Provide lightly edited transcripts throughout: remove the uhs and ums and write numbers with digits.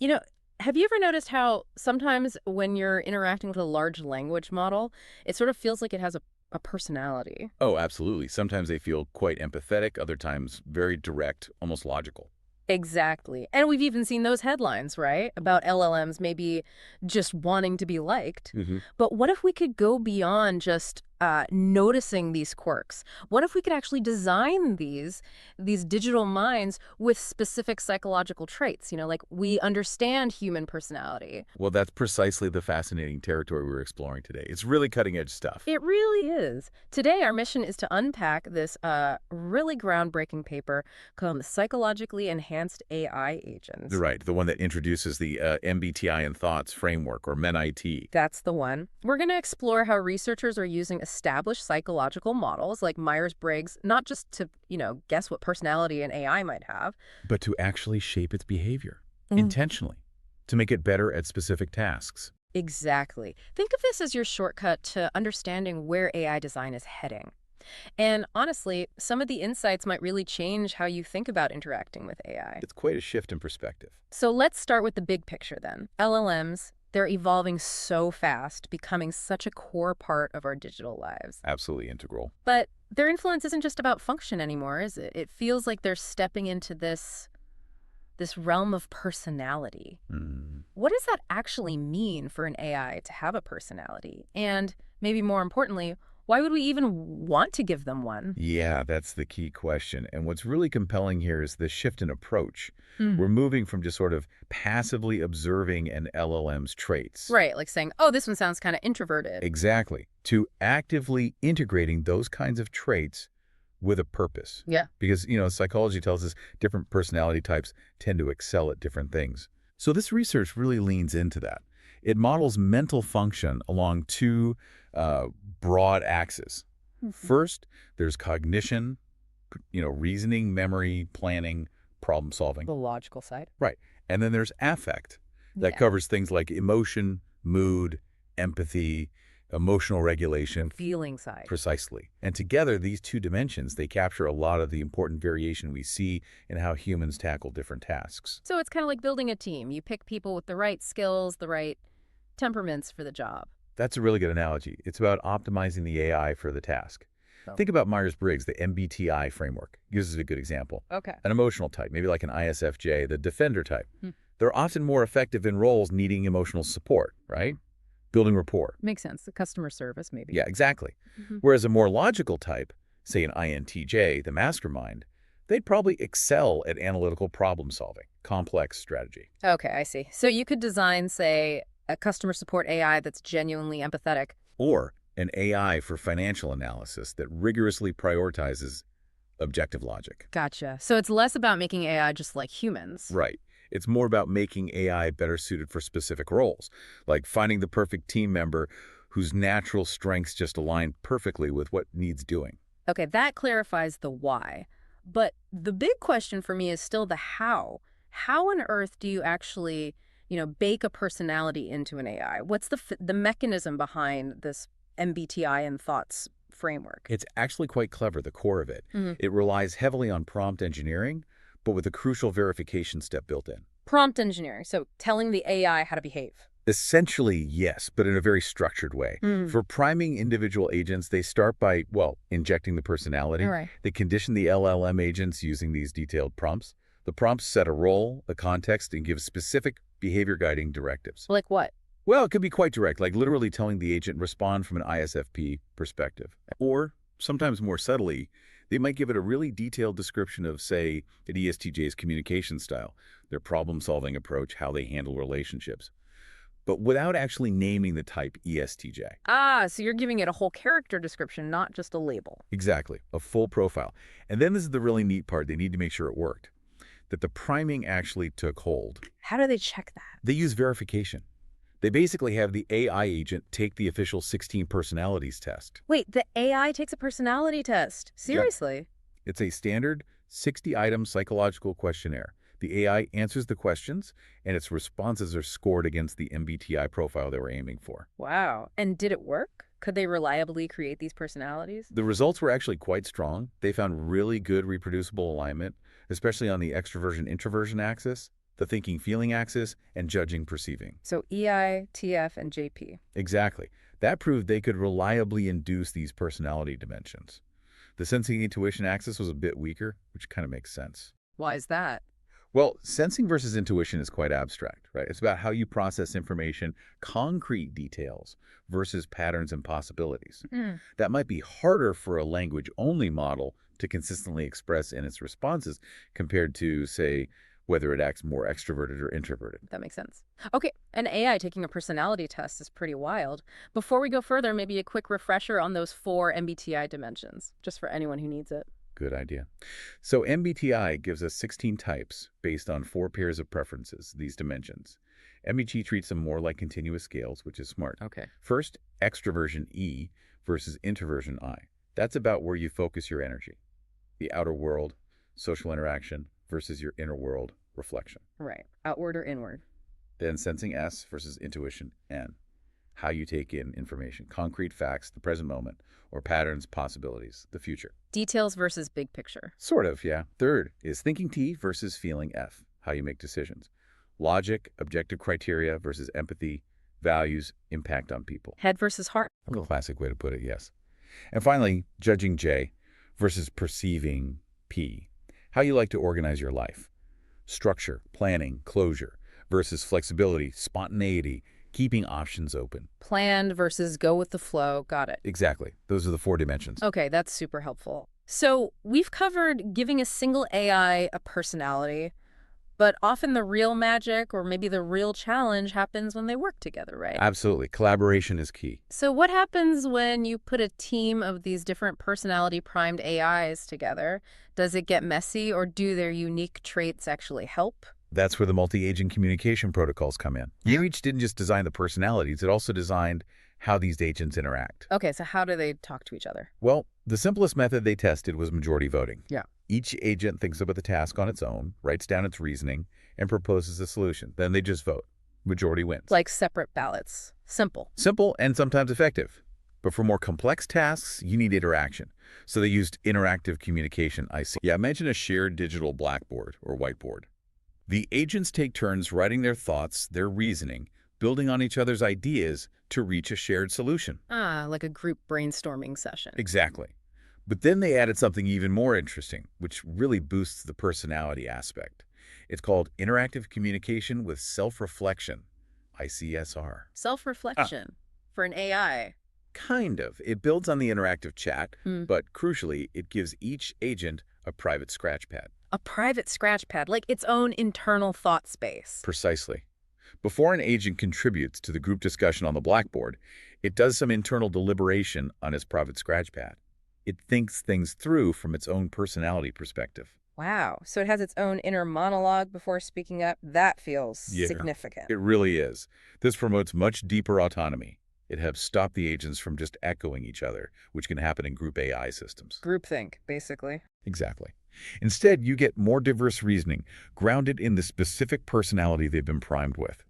You know, have you ever noticed how sometimes when you're interacting with a large language model, it sort of feels like it has a personality? Oh, absolutely. Sometimes they feel quite empathetic, other times very direct, almost logical. Exactly. And we've even seen those headlines, right? About LLMs maybe just wanting to be liked. Hmm. But what if we could go beyond just noticing these quirks? What if we could actually design these digital minds with specific psychological traits? Like we understand human personality. Well, that's precisely the fascinating territory we're exploring today. It's really cutting edge stuff. It really is. Today, our mission is to unpack this really groundbreaking paper called Psychologically Enhanced AI Agents. Right, the one that introduces the MBTI-in-Thoughts framework, or MEN-IT. That's the one. We're going to explore how researchers are using established psychological models like Myers-Briggs, not just to, guess what personality an AI might have. But to actually shape its behavior, Mm. intentionally, to make it better at specific tasks. Exactly. Think of this as your shortcut to understanding where AI design is heading. And honestly, some of the insights might really change how you think about interacting with AI. It's quite a shift in perspective. So let's start with the big picture then. LLMs, they're evolving so fast, becoming such a core part of our digital lives. Absolutely integral. But their influence isn't just about function anymore, is it? It feels like they're stepping into this realm of personality. Mm. What does that actually mean for an AI to have a personality? And maybe more importantly, why would we even want to give them one? Yeah, that's the key question. And what's really compelling here is the shift in approach. Hmm. We're moving from just sort of passively observing an LLM's traits. Right, like saying, oh, this one sounds kind of introverted. Exactly. To actively integrating those kinds of traits with a purpose. Yeah. Because, psychology tells us different personality types tend to excel at different things. So this research really leans into that. It models mental function along two broad axes. Mhm. First, there's cognition, reasoning, memory, planning, problem solving. The logical side. Right. And then there's affect that Yeah. covers things like emotion, mood, empathy, emotional regulation. Feeling side. Precisely. And together, these two dimensions, they capture a lot of the important variation we see in how humans tackle different tasks. So it's kind of like building a team. You pick people with the right skills, the right temperaments for the job. That's a really good analogy. It's about optimizing the AI for the task. So, Think about Myers-Briggs, the MBTI framework. Gives us a good example. okay. An emotional type, maybe like an ISFJ, the defender type. Hmm. They're often more effective in roles needing emotional support, right? Building rapport. Makes sense. The customer service, maybe. Yeah, exactly. Mhm. Whereas a more logical type, say an INTJ, the mastermind, they'd probably excel at analytical problem solving, complex strategy. Okay, I see. So you could design, say, a customer support AI that's genuinely empathetic. Or an AI for financial analysis that rigorously prioritizes objective logic. Gotcha. So it's less about making AI just like humans. Right. It's more about making AI better suited for specific roles, like finding the perfect team member whose natural strengths just align perfectly with what needs doing. Okay, that clarifies the why. But the big question for me is still the how. How on earth do you actually, bake a personality into an AI? What's the mechanism behind this MBTI-in-Thoughts framework? It's actually quite clever, the core of it. Mhm. It relies heavily on prompt engineering, but with a crucial verification step built in. Prompt engineering, so telling the AI how to behave. Essentially, yes, but in a very structured way. Mm. For priming individual agents, they start by, well, injecting the personality. All right. They condition the LLM agents using these detailed prompts. The prompts set a role, a context, and give specific behavior guiding directives. Like what? Well, it could be quite direct, like literally telling the agent respond from an ISFP perspective. Or, sometimes more subtly, they might give it a really detailed description of, say, an ESTJ's communication style, their problem-solving approach, how they handle relationships, but without actually naming the type ESTJ. Ah, so you're giving it a whole character description, not just a label. Exactly, a full profile. And then this is the really neat part. They need to make sure it worked, that the priming actually took hold. How do they check that? They use verification. They basically have the AI agent take the official 16 personalities test. Wait, the AI takes a personality test. Seriously? It's a standard 60-item psychological questionnaire. The AI answers the questions, and its responses are scored against the MBTI profile they were aiming for. Wow. And did it work? Could they reliably create these personalities? The results were actually quite strong. They found really good reproducible alignment, especially on the extroversion-introversion axis. the thinking-feeling axis, and judging-perceiving. So EI, TF, and JP. Exactly. That proved they could reliably induce these personality dimensions. The sensing-intuition axis was a bit weaker, which kind of makes sense. Why is that? Well, sensing versus intuition is quite abstract, right? It's about how you process information, concrete details, versus patterns and possibilities. That might be harder for a language-only model to consistently express in its responses compared to, say, whether it acts more extroverted or introverted. That makes sense. Okay, an AI taking a personality test is pretty wild. Before we go further, maybe a quick refresher on those 4 MBTI dimensions, just for anyone who needs it. Good idea. So MBTI gives us 16 types based on 4 pairs of preferences, these dimensions. MBT treats them more like continuous scales, which is smart. Okay. First, extroversion E versus introversion I. That's about where you focus your energy. The outer world, social interaction, versus your inner world, reflection. Right. Outward or inward? Then sensing S versus intuition N. How you take in information, concrete facts, the present moment, or patterns, possibilities, the future. Details versus big picture. Sort of, yeah. Third is thinking T versus feeling F, how you make decisions. Logic, objective criteria versus empathy, values, impact on people. Head versus heart. A classic way to put it, yes. And finally, judging J versus perceiving P, how you like to organize your life. Structure, planning, closure versus flexibility, spontaneity, keeping options open. Planned versus go with the flow. Got it. Exactly. Those are the 4 dimensions. Okay, that's super helpful. So we've covered giving a single AI a personality, but often the real magic or maybe the real challenge happens when they work together, right? Absolutely. Collaboration is key. So what happens when you put a team of these different personality-primed AIs together? Does it get messy, or do their unique traits actually help? That's where the multi-agent communication protocols come in. Each didn't just design the personalities, it also designed how these agents interact. Okay, so how do they talk to each other? Well, the simplest method they tested was majority voting. Yeah. Each agent thinks about the task on its own, writes down its reasoning, and proposes a solution. Then they just vote. Majority wins. Like separate ballots. Simple. Simple and sometimes effective. But for more complex tasks, you need interaction. So they used interactive communication, IC. Yeah, imagine a shared digital blackboard or whiteboard. The agents take turns writing their thoughts, their reasoning, building on each other's ideas to reach a shared solution. Ah, like a group brainstorming session. Exactly. But then they added something even more interesting, which really boosts the personality aspect. It's called interactive communication with self-reflection, ICSR. Self-reflection for an AI. Kind of. It builds on the interactive chat, but crucially, it gives each agent a private scratchpad. A private scratchpad, like its own internal thought space. Precisely. Before an agent contributes to the group discussion on the blackboard, it does some internal deliberation on its private scratchpad. It thinks things through from its own personality perspective. Wow. So it has its own inner monologue before speaking up. That feels significant. It really is. This promotes much deeper autonomy. It helps stop the agents from just echoing each other, which can happen in group AI systems. Groupthink, basically. Exactly. Instead, you get more diverse reasoning, grounded in the specific personality they've been primed with.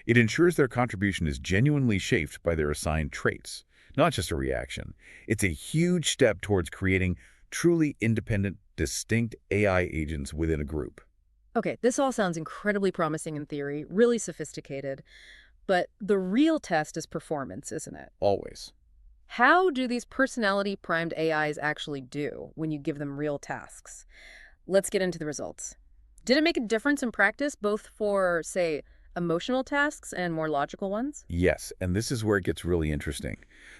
It ensures their contribution is genuinely shaped by their assigned traits, not just a reaction. It's a huge step towards creating truly independent, distinct AI agents within a group. Okay, this all sounds incredibly promising in theory, really sophisticated. But the real test is performance, isn't it? Always. How do these personality-primed AIs actually do when you give them real tasks? Let's get into the results. Did it make a difference in practice, both for, say, emotional tasks and more logical ones? Yes, and this is where it gets really interesting.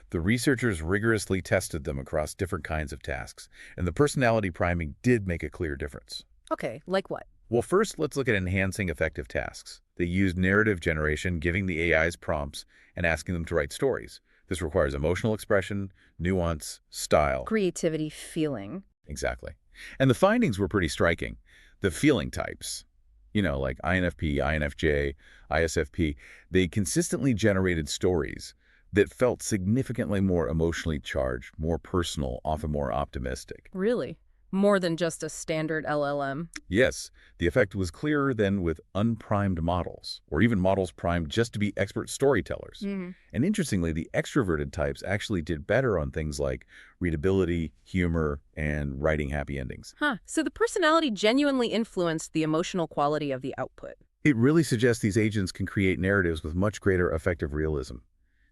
The researchers rigorously tested them across different kinds of tasks, and the personality priming did make a clear difference. Okay, like what? Well, first, let's look at enhancing effective tasks. They used narrative generation, giving the AIs prompts and asking them to write stories. This requires emotional expression, nuance, style. Creativity, feeling. Exactly. And the findings were pretty striking. The feeling types, like INFP, INFJ, ISFP, they consistently generated stories that felt significantly more emotionally charged, more personal, often more optimistic. Really? More than just a standard LLM? Yes, the effect was clearer than with unprimed models, or even models primed just to be expert storytellers. And interestingly, the extroverted types actually did better on things like readability, humor, and writing happy endings. So the personality genuinely influenced the emotional quality of the output. It really suggests these agents can create narratives with much greater affective realism.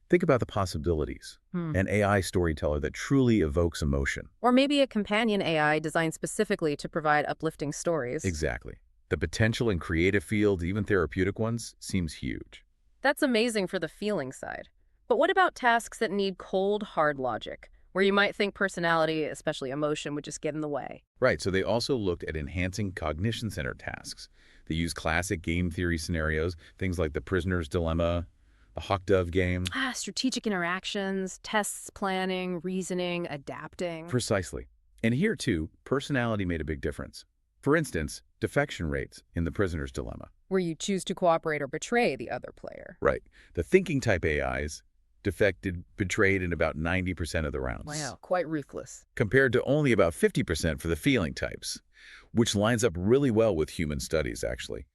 Think about the possibilities. Hmm. An AI storyteller that truly evokes emotion. Or maybe a companion AI designed specifically to provide uplifting stories. Exactly. The potential in creative fields, even therapeutic ones, seems huge. That's amazing for the feeling side. But what about tasks that need cold, hard logic, where you might think personality, especially emotion, would just get in the way? Right, so they also looked at enhancing cognition-centered tasks. They use classic game theory scenarios, things like the prisoner's dilemma, the hawk-dove game. Strategic interactions, tests, planning, reasoning, adapting. Precisely. And here, too, personality made a big difference. For instance, defection rates in the prisoner's dilemma. Where you choose to cooperate or betray the other player. Right. The thinking type AIs betrayed in about 90% of the rounds. Wow, quite ruthless. Compared to only about 50% for the feeling types, which lines up really well with human studies, actually.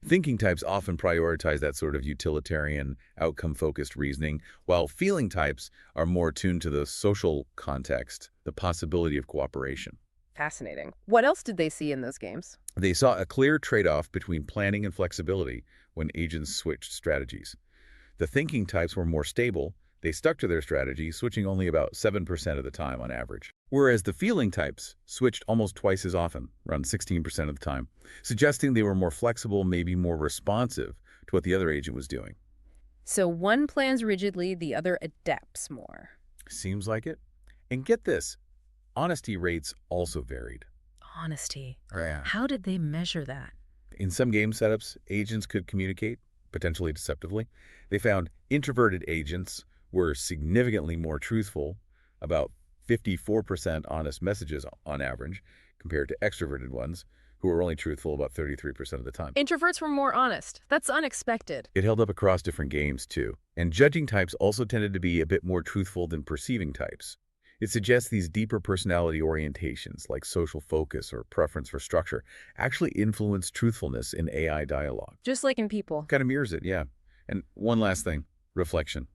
Thinking types often prioritize that sort of utilitarian, outcome-focused reasoning, while feeling types are more tuned to the social context, the possibility of cooperation. Fascinating. What else did they see in those games? They saw a clear trade-off between planning and flexibility when agents switched strategies. The thinking types were more stable. They stuck to their strategy, switching only about 7% of the time on average. Whereas the feeling types switched almost twice as often, around 16% of the time, suggesting they were more flexible, maybe more responsive to what the other agent was doing. So one plans rigidly, the other adapts more. Seems like it. And get this, honesty rates also varied. Honesty. Yeah. How did they measure that? In some game setups, agents could communicate, potentially deceptively. They found introverted agents were significantly more truthful, about 54% honest messages on average, compared to extroverted ones, who were only truthful about 33% of the time. Introverts were more honest. That's unexpected. It held up across different games, too. And judging types also tended to be a bit more truthful than perceiving types. It suggests these deeper personality orientations, like social focus or preference for structure, actually influence truthfulness in AI dialogue. Just like in people. Kind of mirrors it, yeah. And one last thing, reflection.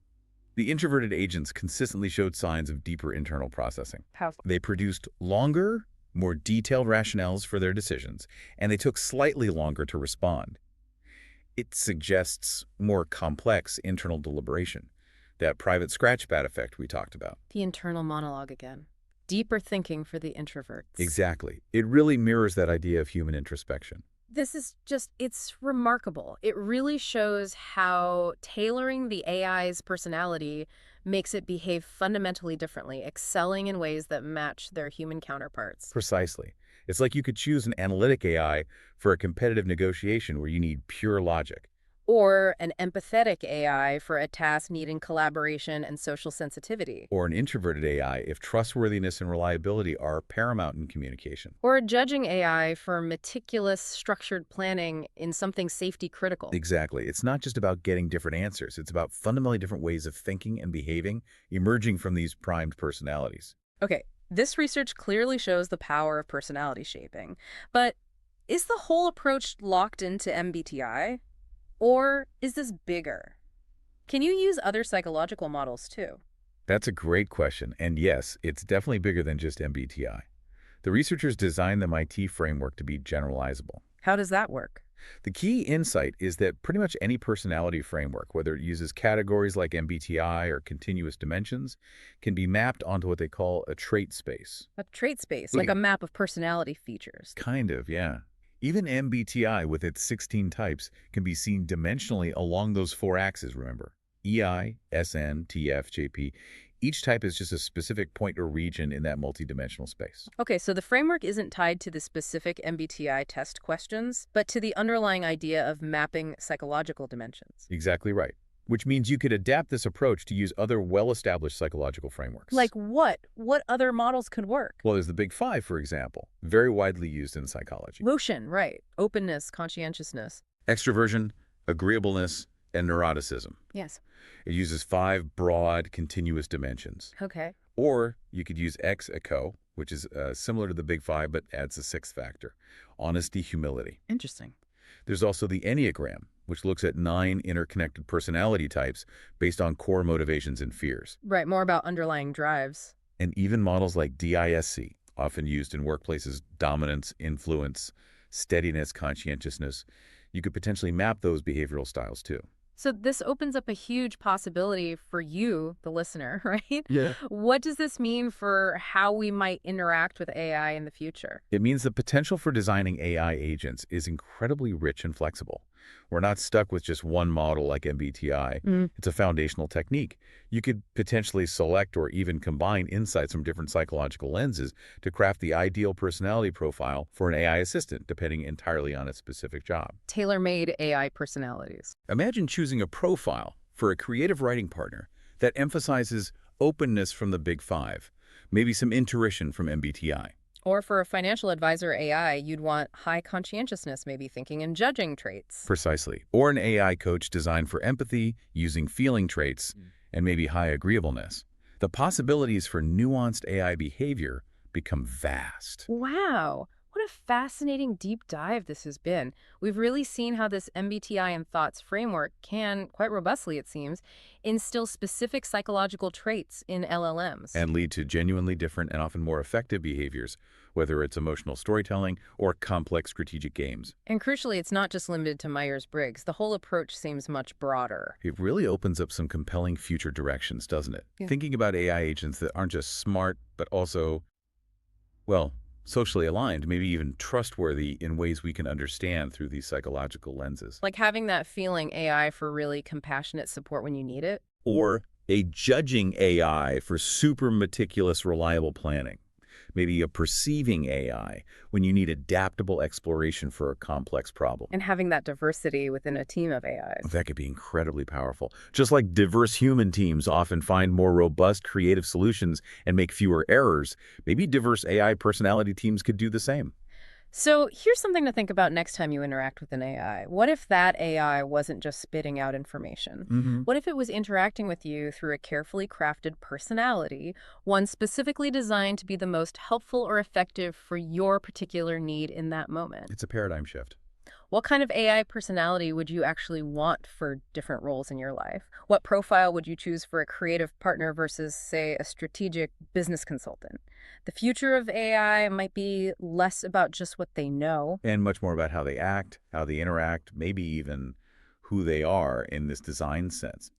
The introverted agents consistently showed signs of deeper internal processing. How? They produced longer, more detailed rationales for their decisions, and they took slightly longer to respond. It suggests more complex internal deliberation, that private scratchpad effect we talked about. The internal monologue again. Deeper thinking for the introverts. Exactly. It really mirrors that idea of human introspection. This is it's remarkable. It really shows how tailoring the AI's personality makes it behave fundamentally differently, excelling in ways that match their human counterparts. Precisely. It's like you could choose an analytic AI for a competitive negotiation where you need pure logic. Or an empathetic AI for a task needing collaboration and social sensitivity. Or an introverted AI if trustworthiness and reliability are paramount in communication. Or a judging AI for meticulous, structured planning in something safety critical. Exactly. It's not just about getting different answers. It's about fundamentally different ways of thinking and behaving, emerging from these primed personalities. Okay, this research clearly shows the power of personality shaping. But is the whole approach locked into MBTI? Or is this bigger? Can you use other psychological models too? That's a great question. And yes, it's definitely bigger than just MBTI. The researchers designed the MIT framework to be generalizable. How does that work? The key insight is that pretty much any personality framework, whether it uses categories like MBTI or continuous dimensions, can be mapped onto what they call a trait space. A trait space, like a map of personality features. Kind of, yeah. Even MBTI, with its 16 types, can be seen dimensionally along those four axes, remember? EI, SN, TF, JP. Each type is just a specific point or region in that multidimensional space. Okay, so the framework isn't tied to the specific MBTI test questions, but to the underlying idea of mapping psychological dimensions. Exactly right. Which means you could adapt this approach to use other well-established psychological frameworks. Like what? What other models could work? Well, there's the Big Five, for example, very widely used in psychology. Motion, right. Openness, conscientiousness. Extroversion, agreeableness, and neuroticism. Yes. It uses 5 broad, continuous dimensions. Okay. Or you could use X-ECHO, which is similar to the Big Five, but adds a 6th factor, honesty, humility. Interesting. There's also the Enneagram, which looks at 9 interconnected personality types based on core motivations and fears. Right, more about underlying drives. And even models like DISC, often used in workplaces, dominance, influence, steadiness, conscientiousness, You could potentially map those behavioral styles too. So this opens up a huge possibility for you, the listener, right? Yeah. What does this mean for how we might interact with AI in the future? It means the potential for designing AI agents is incredibly rich and flexible. We're not stuck with just one model like MBTI. Mm. It's a foundational technique. You could potentially select or even combine insights from different psychological lenses to craft the ideal personality profile for an AI assistant, depending entirely on its specific job. Tailor-made AI personalities. Imagine choosing a profile for a creative writing partner that emphasizes openness from the Big Five, maybe some intuition from MBTI. Or for a financial advisor AI, you'd want high conscientiousness, maybe thinking and judging traits. Precisely. Or an AI coach designed for empathy, using feeling traits, and maybe high agreeableness. The possibilities for nuanced AI behavior become vast. Wow, what a fascinating deep dive this has been. We've really seen how this MBTI-in-Thoughts framework can, quite robustly it seems, instill specific psychological traits in LLMs. And lead to genuinely different and often more effective behaviors, whether it's emotional storytelling or complex strategic games. And crucially, it's not just limited to Myers-Briggs. The whole approach seems much broader. It really opens up some compelling future directions, doesn't it? Yeah. Thinking about AI agents that aren't just smart, but also, well, socially aligned, maybe even trustworthy in ways we can understand through these psychological lenses. Like having that feeling AI for really compassionate support when you need it. Or a judging AI for super meticulous, reliable planning. Maybe a perceiving AI when you need adaptable exploration for a complex problem. And having that diversity within a team of AIs. That could be incredibly powerful. Just like diverse human teams often find more robust, creative solutions and make fewer errors, maybe diverse AI personality teams could do the same. So here's something to think about next time you interact with an AI. What if that AI wasn't just spitting out information? What if it was interacting with you through a carefully crafted personality, one specifically designed to be the most helpful or effective for your particular need in that moment? It's a paradigm shift. What kind of AI personality would you actually want for different roles in your life? What profile would you choose for a creative partner versus, say, a strategic business consultant? The future of AI might be less about just what they know. And much more about how they act, how they interact, maybe even who they are in this design sense.